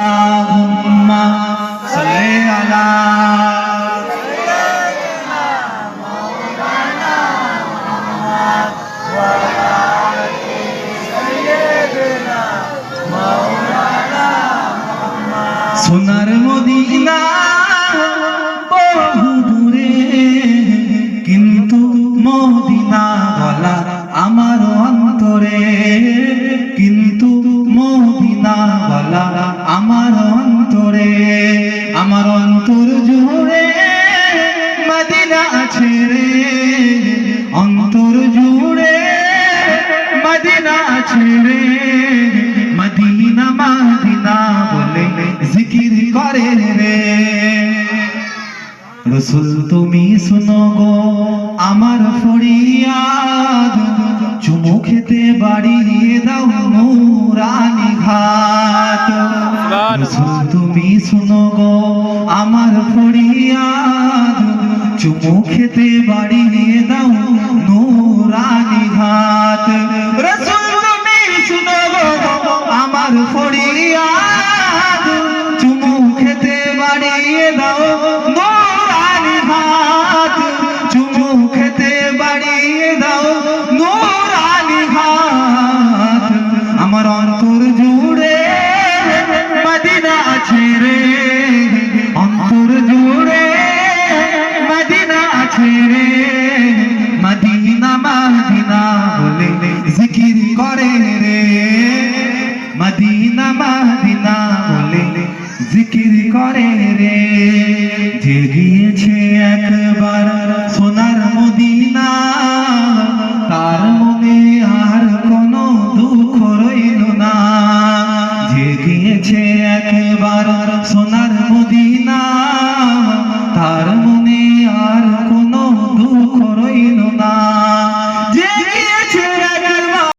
আল্লাহুম্মা সাল্লি আলা সোনার মদিনা বহু দূরে, কিন্তু মদিনা বলা আমার অন্তরে, কিন্তু মদিনা বলা আমার অন্তরে, আমার অন্তর জুড়ে মদিনা আছে রে, অন্তর জুড়ে মদিনা আছে রে, মদিনা মদিনা বলে জিকির করে রে। রসুল তুমি শুনো গো আমার ফরিয়াদ, চুমু খেতে বাড়িয়ে দাও নুরানি ঘাট। রসুল তুমি শুনো গো আমার ফরিয়াদ, চুমু খেতে বাড়িয়ে দাও নুরানি ঘাট। রসুল তুমি শুনো গো আমার ফরিয়াদ, চুমু খেতে বাড়িয়ে দাও নুরানি ঘাট, চুমু খেতে বাড়িয়ে দাও নুরানি ঘাট। আমার অন্তর জুড়ে মদিনা আছে রে, অন্তর জুড়ে মদিনা আছে রে, মদিনা মদিনা বলে জিকির করে রে, মদিনা মদিনা বলে জিকির করে রে। যে গিয়েছে একবার সোনার মদিনা, তার মনে আর কোনো দুঃখ রইল না। যে গিয়েছে একবার সোনার